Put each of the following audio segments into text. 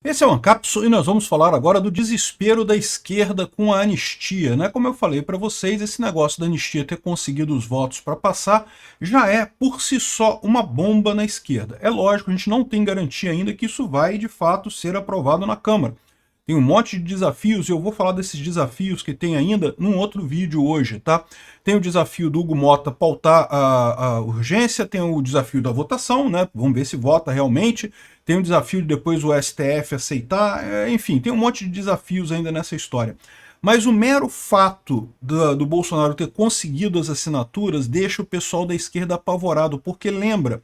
Esse é o Ancapso e nós vamos falar agora do desespero da esquerda com a anistia, né? Como eu falei para vocês, esse negócio da anistia ter conseguido os votos para passar já é, por si só, uma bomba na esquerda. É lógico, a gente não tem garantia ainda que isso vai, de fato, ser aprovado na Câmara. Tem um monte de desafios e eu vou falar desses desafios que tem ainda num outro vídeo hoje, tá? Tem o desafio do Hugo Mota pautar a urgência, tem o desafio da votação, né? Vamos ver se vota realmente. Tem o desafio de depois o STF aceitar, enfim, tem um monte de desafios ainda nessa história. Mas o mero fato do Bolsonaro ter conseguido as assinaturas deixa o pessoal da esquerda apavorado, porque lembra,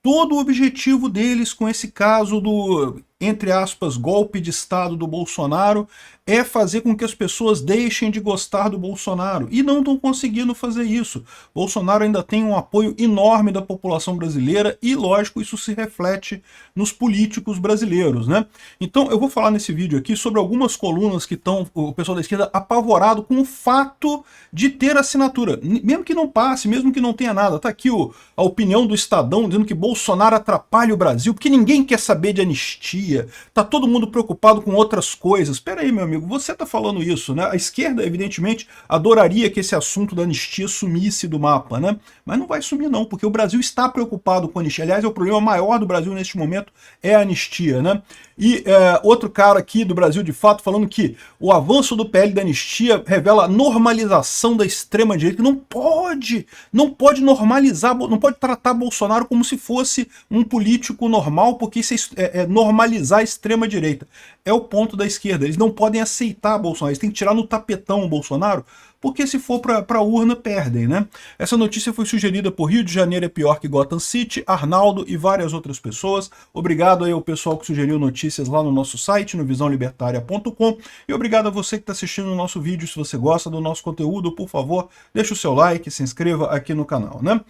todo o objetivo deles com esse caso do, entre aspas, golpe de Estado do Bolsonaro é fazer com que as pessoas deixem de gostar do Bolsonaro. E não estão conseguindo fazer isso. Bolsonaro ainda tem um apoio enorme da população brasileira e, lógico, isso se reflete nos políticos brasileiros, né? Então, eu vou falar nesse vídeo aqui sobre algumas colunas que estão, o pessoal da esquerda, apavorado com o fato de ter assinatura. Mesmo que não passe, mesmo que não tenha nada. Tá aqui a opinião do Estadão dizendo que Bolsonaro atrapalha o Brasil, porque ninguém quer saber de anistia. Tá todo mundo preocupado com outras coisas. Espera aí, meu amigo, você tá falando isso, né? A esquerda, evidentemente, adoraria que esse assunto da anistia sumisse do mapa, né? Mas não vai sumir não, porque o Brasil está preocupado com a anistia. Aliás, é o problema maior do Brasil neste momento é a anistia, né? E outro cara aqui do Brasil, de fato, falando que o avanço do PL da anistia revela a normalização da extrema-direita. Não pode normalizar, não pode tratar Bolsonaro como se fosse um político normal, porque isso é normalizar a extrema-direita. É o ponto da esquerda. Eles não podem aceitar Bolsonaro, eles têm que tirar no tapetão o Bolsonaro, porque se for para a urna, perdem, né? Essa notícia foi sugerida por Rio de Janeiro é pior que Gotham City, Arnaldo e várias outras pessoas. Obrigado aí ao pessoal que sugeriu notícias lá no nosso site, no visãolibertaria.com, e obrigado a você que está assistindo o nosso vídeo. Se você gosta do nosso conteúdo, por favor, deixe o seu like, se inscreva aqui no canal, né?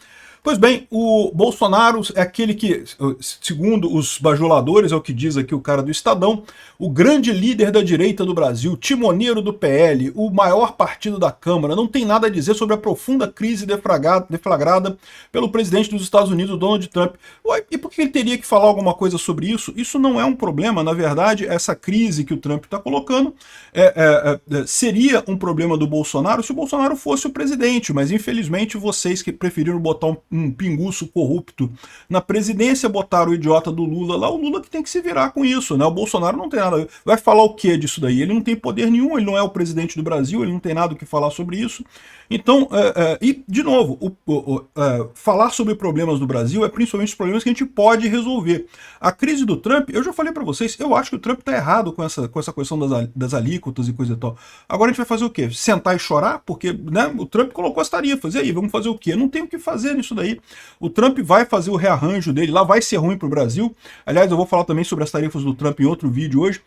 Pois bem, o Bolsonaro é aquele que, segundo os bajuladores, é o que diz aqui o cara do Estadão, o grande líder da direita do Brasil, timoneiro do PL, o maior partido da Câmara, não tem nada a dizer sobre a profunda crise deflagrada pelo presidente dos Estados Unidos, Donald Trump. Ué, e por que ele teria que falar alguma coisa sobre isso? Isso não é um problema, na verdade, essa crise que o Trump está colocando seria um problema do Bolsonaro se o Bolsonaro fosse o presidente, mas infelizmente vocês que preferiram botar um pinguço corrupto na presidência, botaram o idiota do Lula lá, o Lula que tem que se virar com isso, né? O Bolsonaro não tem nada a ver. Vai falar o que disso daí? Ele não tem poder nenhum, ele não é o presidente do Brasil, ele não tem nada o que falar sobre isso. Então, e de novo, falar sobre problemas do Brasil é principalmente os problemas que a gente pode resolver. A crise do Trump, eu já falei para vocês, eu acho que o Trump está errado com essa questão das alíquotas e coisa e tal. Agora a gente vai fazer o quê? Sentar e chorar? Porque, né, o Trump colocou as tarifas, e aí, vamos fazer o quê? Não tem o que fazer nisso daí. O Trump vai fazer o rearranjo dele, lá vai ser ruim para o Brasil. Aliás, eu vou falar também sobre as tarifas do Trump em outro vídeo hoje,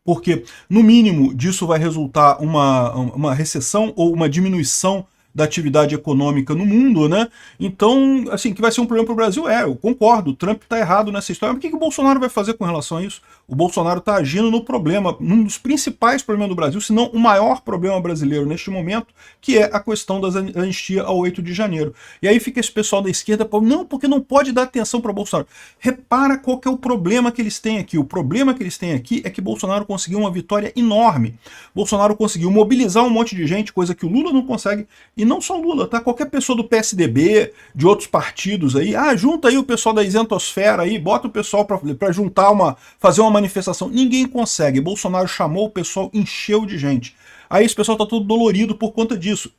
porque, no mínimo, disso vai resultar uma recessão ou uma diminuição da atividade econômica no mundo, né? Então, assim, que vai ser um problema para o Brasil, eu concordo, o Trump está errado nessa história. Mas o que o Bolsonaro vai fazer com relação a isso? O Bolsonaro está agindo no problema, num dos principais problemas do Brasil, se não o maior problema brasileiro neste momento, que é a questão da anistia ao 8 de janeiro. E aí fica esse pessoal da esquerda falando, não, porque não pode dar atenção para Bolsonaro. Repara qual que é o problema que eles têm aqui. O problema que eles têm aqui é que Bolsonaro conseguiu uma vitória enorme. Bolsonaro conseguiu mobilizar um monte de gente, coisa que o Lula não consegue. E não só Lula, tá? Qualquer pessoa do PSDB, de outros partidos aí, junta aí o pessoal da isentosfera aí, bota o pessoal para juntar fazer uma manifestação. Ninguém consegue. Bolsonaro chamou o pessoal, encheu de gente. Aí esse pessoal tá todo dolorido por conta disso.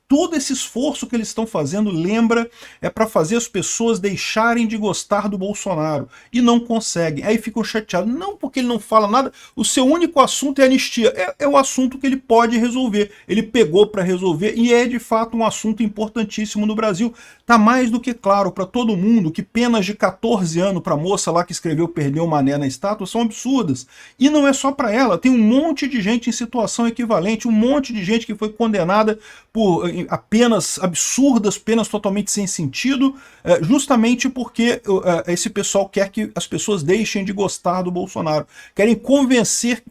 Todo esse esforço que eles estão fazendo, lembra, é para fazer as pessoas deixarem de gostar do Bolsonaro. E não conseguem. Aí ficam chateados. Não porque ele não fala nada, o seu único assunto é anistia. É o assunto que ele pode resolver. Ele pegou para resolver e é de fato um assunto importantíssimo no Brasil. Tá mais do que claro para todo mundo que penas de 14 anos para a moça lá que escreveu Perdeu o Mané na estátua são absurdas. E não é só para ela. Tem um monte de gente em situação equivalente, um monte de gente que foi condenada por apenas absurdas, penas totalmente sem sentido, justamente porque esse pessoal quer que as pessoas deixem de gostar do Bolsonaro. Querem convencer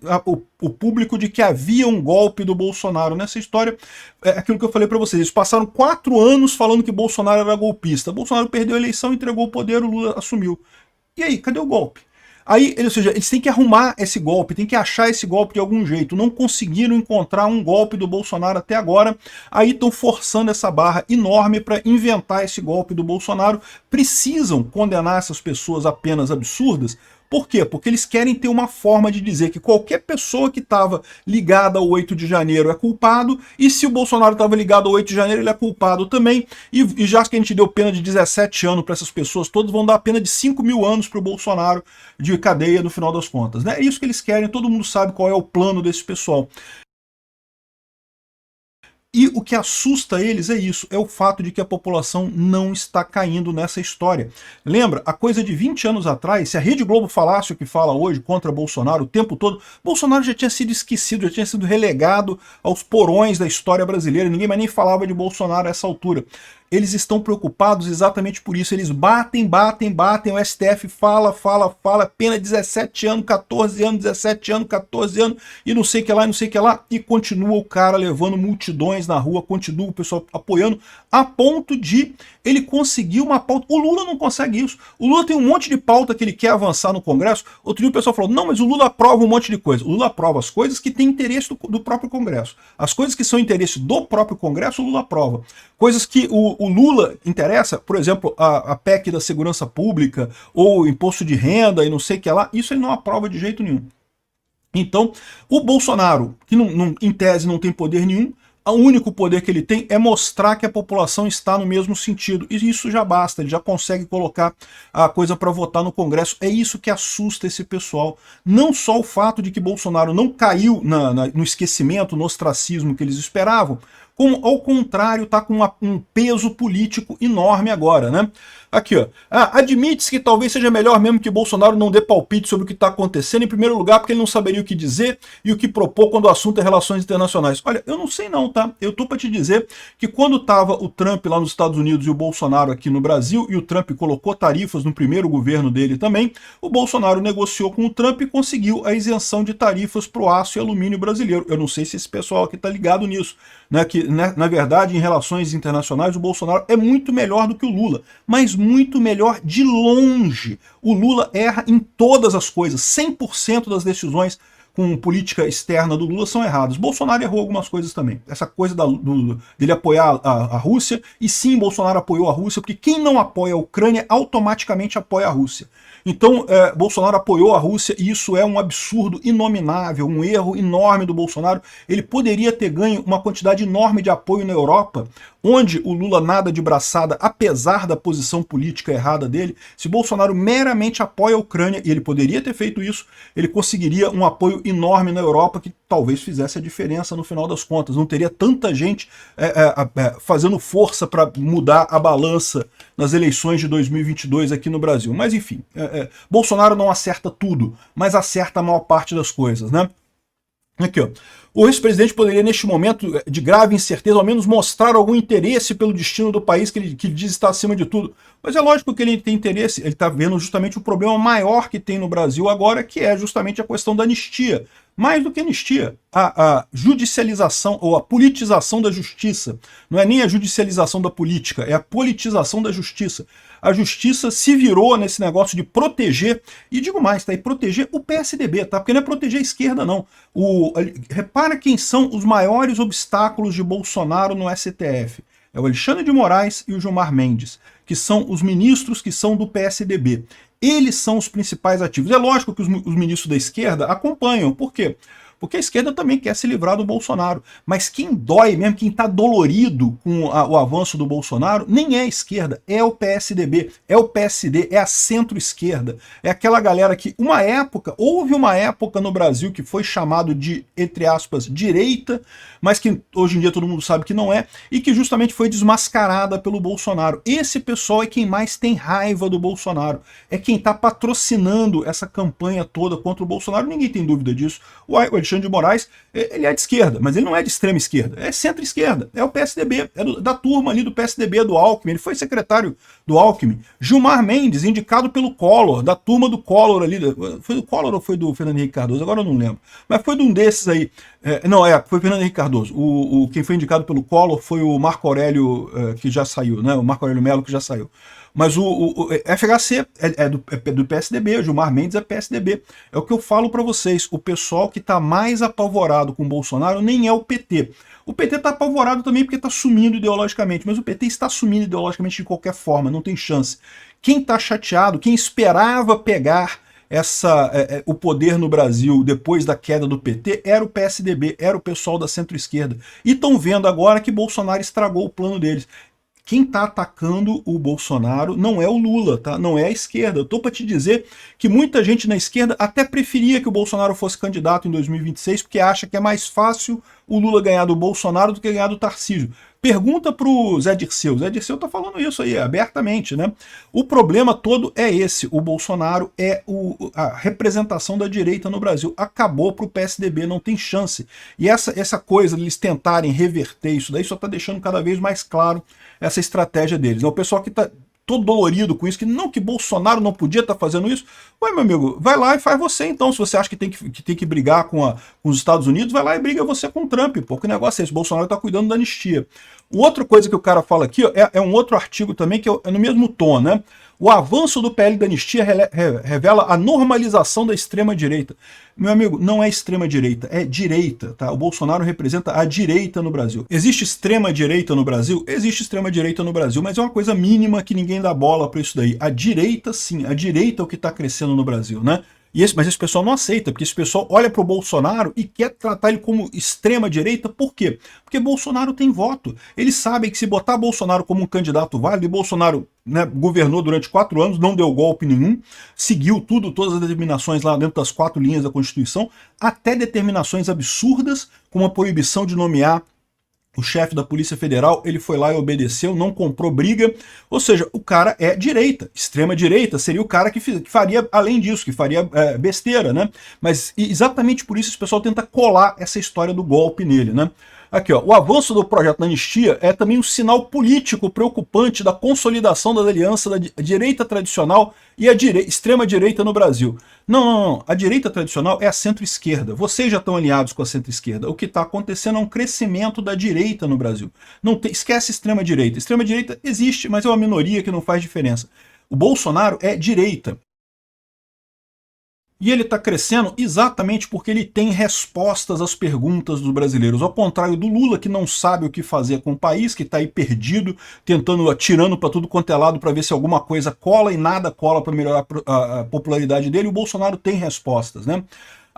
o público de que havia um golpe do Bolsonaro. Nessa história, aquilo que eu falei para vocês, eles passaram 4 anos falando que Bolsonaro era golpista. Bolsonaro perdeu a eleição, entregou o poder, o Lula assumiu. E aí, cadê o golpe? Aí, ou seja, eles têm que arrumar esse golpe, têm que achar esse golpe de algum jeito. Não conseguiram encontrar um golpe do Bolsonaro até agora. Aí estão forçando essa barra enorme para inventar esse golpe do Bolsonaro. Precisam condenar essas pessoas a penas absurdas. Por quê? Porque eles querem ter uma forma de dizer que qualquer pessoa que estava ligada ao 8 de janeiro é culpado, e se o Bolsonaro estava ligado ao 8 de janeiro, ele é culpado também, e já que a gente deu pena de 17 anos para essas pessoas todas, vão dar a pena de 5.000 anos para o Bolsonaro de cadeia no final das contas. Né? É isso que eles querem, todo mundo sabe qual é o plano desse pessoal. E o que assusta eles é isso, é o fato de que a população não está caindo nessa história. Lembra, a coisa de 20 anos atrás, se a Rede Globo falasse o que fala hoje contra Bolsonaro o tempo todo, Bolsonaro já tinha sido esquecido, já tinha sido relegado aos porões da história brasileira, ninguém mais nem falava de Bolsonaro a essa altura. Eles estão preocupados exatamente por isso. Eles batem, o STF fala, pena 17 anos, 14 anos, 17 anos, 14 anos, e não sei o que lá, e continua o cara levando multidões na rua, continua o pessoal apoiando, a ponto de ele conseguir uma pauta. O Lula não consegue isso. O Lula tem um monte de pauta que ele quer avançar no Congresso. Outro dia o pessoal falou, não, mas o Lula aprova um monte de coisa. O Lula aprova as coisas que têm interesse do próprio Congresso. As coisas que são interesse do próprio Congresso, o Lula aprova. Coisas que o Lula interessa, por exemplo, a PEC da segurança pública, ou imposto de renda e não sei o que lá, isso ele não aprova de jeito nenhum. Então, o Bolsonaro, que em tese não tem poder nenhum, o único poder que ele tem é mostrar que a população está no mesmo sentido. E isso já basta, ele já consegue colocar a coisa para votar no Congresso. É isso que assusta esse pessoal. Não só o fato de que Bolsonaro não caiu no esquecimento, no ostracismo que eles esperavam, como, ao contrário, está com um peso político enorme agora, né? Aqui, ó. Admite-se que talvez seja melhor mesmo que Bolsonaro não dê palpite sobre o que está acontecendo, em primeiro lugar, porque ele não saberia o que dizer e o que propor quando o assunto é relações internacionais. Olha, eu não sei não, tá? Eu tô para te dizer que quando estava o Trump lá nos Estados Unidos e o Bolsonaro aqui no Brasil, e o Trump colocou tarifas no primeiro governo dele também, o Bolsonaro negociou com o Trump e conseguiu a isenção de tarifas para o aço e alumínio brasileiro. Eu não sei se esse pessoal aqui está ligado nisso, né? Que, né, na verdade, em relações internacionais, o Bolsonaro é muito melhor do que o Lula, mas muito melhor de longe. O Lula erra em todas as coisas, 100% das decisões com política externa do Lula são erradas. Bolsonaro errou algumas coisas também. Essa coisa dele apoiar a Rússia, e sim, Bolsonaro apoiou a Rússia, porque quem não apoia a Ucrânia automaticamente apoia a Rússia. Então, Bolsonaro apoiou a Rússia, e isso é um absurdo inominável, um erro enorme do Bolsonaro. Ele poderia ter ganho uma quantidade enorme de apoio na Europa, onde o Lula nada de braçada, apesar da posição política errada dele. Se Bolsonaro meramente apoia a Ucrânia, e ele poderia ter feito isso, ele conseguiria um apoio enorme na Europa que talvez fizesse a diferença no final das contas. Não teria tanta gente fazendo força para mudar a balança nas eleições de 2022 aqui no Brasil. Mas enfim, Bolsonaro não acerta tudo, mas acerta a maior parte das coisas, né? Aqui, ó. O ex-presidente poderia, neste momento de grave incerteza, ao menos mostrar algum interesse pelo destino do país que ele diz estar acima de tudo. Mas é lógico que ele tem interesse, ele está vendo justamente o problema maior que tem no Brasil agora, que é justamente a questão da anistia. Mais do que anistia, a judicialização ou a politização da justiça. Não é nem a judicialização da política, é a politização da justiça. A justiça se virou nesse negócio de proteger, e digo mais, tá? E proteger o PSDB, tá? Porque não é proteger a esquerda, não. Repara quem são os maiores obstáculos de Bolsonaro no STF. É o Alexandre de Moraes e o Gilmar Mendes, que são os ministros que são do PSDB. Eles são os principais ativos. É lógico que os ministros da esquerda acompanham. Por quê? Porque a esquerda também quer se livrar do Bolsonaro. Mas quem dói mesmo, quem está dolorido com o avanço do Bolsonaro, nem é a esquerda, é o PSDB, é o PSD, é a centro-esquerda. É aquela galera que, houve uma época no Brasil que foi chamado de, entre aspas, direita, mas que hoje em dia todo mundo sabe que não é, e que justamente foi desmascarada pelo Bolsonaro. Esse pessoal é quem mais tem raiva do Bolsonaro. É quem está patrocinando essa campanha toda contra o Bolsonaro, ninguém tem dúvida disso. O Alexandre de Moraes, ele é de esquerda, mas ele não é de extrema esquerda, é centro-esquerda, é o PSDB, da turma ali do PSDB do Alckmin, ele foi secretário do Alckmin. Gilmar Mendes, indicado pelo Collor, da turma do Collor ali, foi do Collor ou foi do Fernando Henrique Cardoso? Agora eu não lembro, mas foi de um desses aí, foi Fernando Henrique Cardoso. Quem foi indicado pelo Collor foi o Marco Aurélio, que já saiu, né? O Marco Aurélio Melo, que já saiu. Mas o FHC é do PSDB, o Gilmar Mendes é PSDB. É o que eu falo para vocês, o pessoal que está mais apavorado com o Bolsonaro nem é o PT. O PT está apavorado também porque está sumindo ideologicamente, mas o PT está sumindo ideologicamente de qualquer forma, não tem chance. Quem está chateado, quem esperava pegar o poder no Brasil depois da queda do PT era o PSDB, era o pessoal da centro-esquerda. E estão vendo agora que Bolsonaro estragou o plano deles. Quem está atacando o Bolsonaro não é o Lula, tá? Não é a esquerda. Eu estou para te dizer que muita gente na esquerda até preferia que o Bolsonaro fosse candidato em 2026, porque acha que é mais fácil o Lula ganhar do Bolsonaro do que ganhar do Tarcísio. Pergunta para o Zé Dirceu. O Zé Dirceu está falando isso aí, abertamente, né? O problema todo é esse. O Bolsonaro é a representação da direita no Brasil. Acabou para o PSDB, não tem chance. E essa coisa de eles tentarem reverter isso daí só está deixando cada vez mais claro essa estratégia deles. O pessoal que está todo dolorido com isso, que Bolsonaro não podia estar fazendo isso. Ué, meu amigo, vai lá e faz você então. Se você acha que tem que brigar com os Estados Unidos, vai lá e briga você com o Trump. Pô, que negócio é esse? Bolsonaro está cuidando da anistia. Outra coisa que o cara fala aqui ó, é um outro artigo também que é no mesmo tom, né? O avanço do PL da anistia revela a normalização da extrema-direita. Meu amigo, não é extrema-direita, é direita, tá? O Bolsonaro representa a direita no Brasil. Existe extrema-direita no Brasil? Existe extrema-direita no Brasil, mas é uma coisa mínima que ninguém dá bola para isso daí. A direita, sim, a direita é o que está crescendo no Brasil, né? Mas esse pessoal não aceita, porque esse pessoal olha para o Bolsonaro e quer tratar ele como extrema-direita. Por quê? Porque Bolsonaro tem voto. Eles sabem que se botar Bolsonaro como um candidato válido, e Bolsonaro, né, governou durante 4 anos, não deu golpe nenhum, seguiu todas as determinações lá dentro das 4 linhas da Constituição, até determinações absurdas, como a proibição de nomear o chefe da Polícia Federal, ele foi lá e obedeceu, não comprou briga. Ou seja, o cara é direita. Extrema-direita seria o cara que faria, além disso, que faria besteira, né? Mas exatamente por isso esse pessoal tenta colar essa história do golpe nele, né? Aqui, ó, o avanço do projeto da anistia é também um sinal político preocupante da consolidação da aliança da direita tradicional e a extrema-direita no Brasil. Não. A direita tradicional é a centro-esquerda. Vocês já estão alinhados com a centro-esquerda. O que está acontecendo é um crescimento da direita no Brasil. Esquece extrema-direita. Extrema-direita existe, mas é uma minoria que não faz diferença. O Bolsonaro é direita. E ele está crescendo exatamente porque ele tem respostas às perguntas dos brasileiros. Ao contrário do Lula, que não sabe o que fazer com o país, que está aí perdido, atirando para tudo quanto é lado para ver se alguma coisa cola e nada cola para melhorar a popularidade dele. O Bolsonaro tem respostas, né?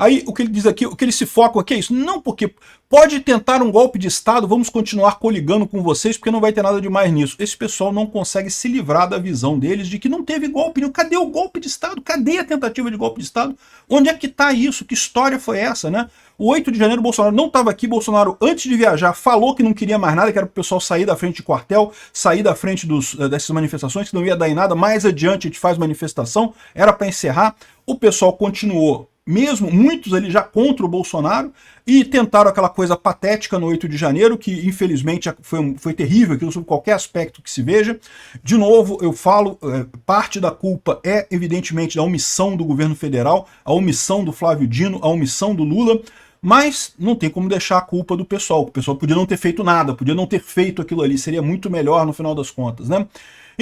Aí o que ele diz aqui, o que eles se focam aqui é isso. Não, porque pode tentar um golpe de Estado, vamos continuar coligando com vocês, porque não vai ter nada de mais nisso. Esse pessoal não consegue se livrar da visão deles de que não teve golpe nenhum. Cadê o golpe de Estado? Cadê a tentativa de golpe de Estado? Onde é que está isso? Que história foi essa, né? O 8 de janeiro, Bolsonaro não estava aqui. Bolsonaro, antes de viajar, falou que não queria mais nada, que era para o pessoal sair da frente de quartel, sair da frente dessas manifestações, que não ia dar em nada. Mais adiante a gente faz manifestação, era para encerrar. O pessoal continuou, mesmo muitos ali já contra o Bolsonaro, e tentaram aquela coisa patética no 8 de janeiro, que infelizmente foi terrível, aquilo sob qualquer aspecto que se veja. De novo, eu falo, parte da culpa é evidentemente da omissão do governo federal, a omissão do Flávio Dino, a omissão do Lula, mas não tem como deixar a culpa do pessoal. O pessoal podia não ter feito nada, podia não ter feito aquilo ali, seria muito melhor no final das contas, né?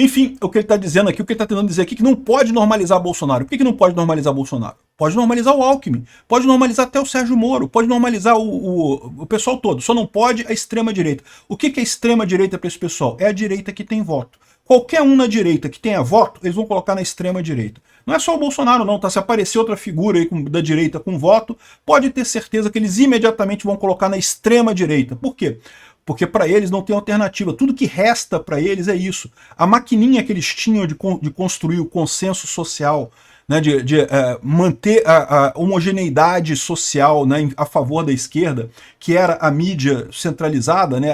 Enfim, o que ele está dizendo aqui, o que ele está tentando dizer aqui, que não pode normalizar Bolsonaro. Por que não pode normalizar Bolsonaro? Pode normalizar o Alckmin, pode normalizar até o Sérgio Moro, pode normalizar o pessoal todo, só não pode a extrema-direita. O que é extrema-direita para esse pessoal? É a direita que tem voto. Qualquer um na direita que tenha voto, eles vão colocar na extrema-direita. Não é só o Bolsonaro não, tá? Se aparecer outra figura aí da direita com voto, pode ter certeza que eles imediatamente vão colocar na extrema-direita. Por quê? Porque para eles não tem alternativa. Tudo que resta para eles é isso. A maquininha que eles tinham de construir o consenso social, né, de manter a homogeneidade social, né, a favor da esquerda, que era a mídia centralizada, né,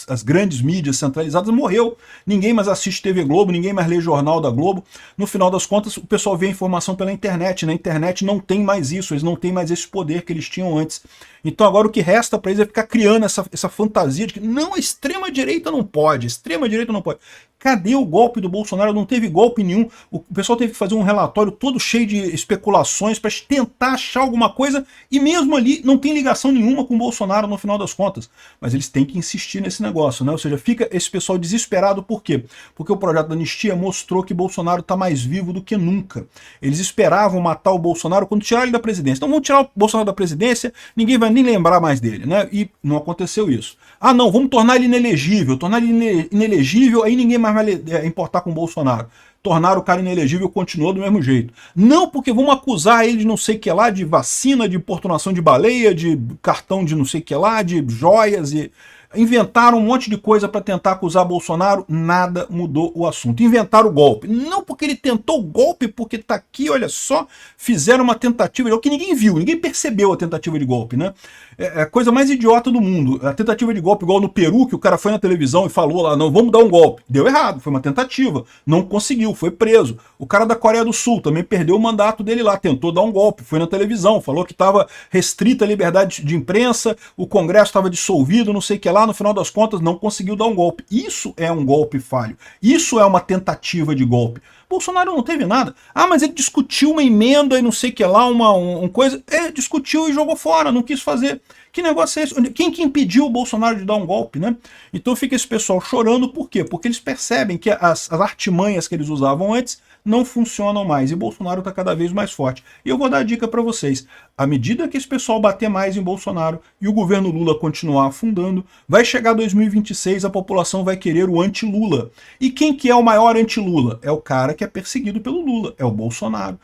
as grandes mídias centralizadas, morreu. Ninguém mais assiste TV Globo, ninguém mais lê jornal da Globo. No final das contas, o pessoal vê a informação pela internet. Na internet não tem mais isso, eles não têm mais esse poder que eles tinham antes. Então agora o que resta para eles é ficar criando essa fantasia de que não, a extrema-direita não pode, a extrema-direita não pode. Cadê o golpe do Bolsonaro? Não teve golpe nenhum. O pessoal teve que fazer um relatório todo cheio de especulações para tentar achar alguma coisa, e mesmo ali não tem ligação nenhuma com o Bolsonaro no final das contas. Mas eles têm que insistir nesse negócio, né? Ou seja, fica esse pessoal desesperado. Por quê? Porque o projeto da anistia mostrou que Bolsonaro está mais vivo do que nunca. Eles esperavam matar o Bolsonaro quando tirar ele da presidência. Então vamos tirar o Bolsonaro da presidência, ninguém vai nem lembrar mais dele, né? E não aconteceu isso. Ah não, vamos tornar ele inelegível. Tornar ele inelegível, aí ninguém mais vai importar com o Bolsonaro. Tornaram o cara inelegível e continuou do mesmo jeito. Não, porque vamos acusar ele de não sei o que lá, de vacina, de importunação de baleia, de cartão de não sei o que lá, de joias e... Inventaram um monte de coisa para tentar acusar Bolsonaro, nada mudou o assunto. Inventaram o golpe. Não porque ele tentou o golpe, porque tá aqui, olha só, fizeram uma tentativa de golpe que ninguém viu, ninguém percebeu a tentativa de golpe, né? É a coisa mais idiota do mundo. A tentativa de golpe, igual no Peru, que o cara foi na televisão e falou lá, não, vamos dar um golpe. Deu errado, foi uma tentativa, não conseguiu, foi preso. O cara da Coreia do Sul também perdeu o mandato dele lá, tentou dar um golpe, foi na televisão, falou que estava restrita a liberdade de imprensa, o Congresso estava dissolvido, não sei o que lá, no final das contas não conseguiu dar um golpe. Isso é um golpe falho. Isso é uma tentativa de golpe. Bolsonaro não teve nada. Ah, mas ele discutiu uma emenda e não sei o que lá, uma coisa. Discutiu e jogou fora, não quis fazer. Que negócio é esse? Quem que impediu o Bolsonaro de dar um golpe, né? Então fica esse pessoal chorando, por quê? Porque eles percebem que as artimanhas que eles usavam antes não funcionam mais, e Bolsonaro está cada vez mais forte. E eu vou dar a dica para vocês. À medida que esse pessoal bater mais em Bolsonaro e o governo Lula continuar afundando, vai chegar 2026, a população vai querer o anti-Lula. E quem que é o maior anti-Lula? É o cara que é perseguido pelo Lula, é o Bolsonaro.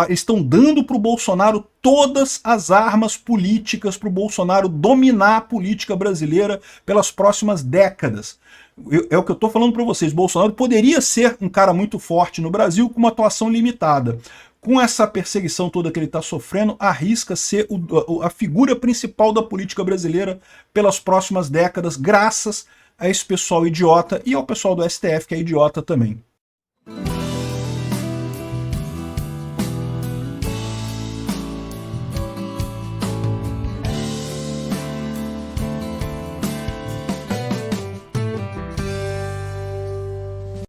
Eles estão dando para o Bolsonaro todas as armas políticas para o Bolsonaro dominar a política brasileira pelas próximas décadas. É o que eu estou falando para vocês. Bolsonaro poderia ser um cara muito forte no Brasil com uma atuação limitada. Com essa perseguição toda que ele está sofrendo, arrisca ser a figura principal da política brasileira pelas próximas décadas, graças a esse pessoal idiota e ao pessoal do STF que é idiota também.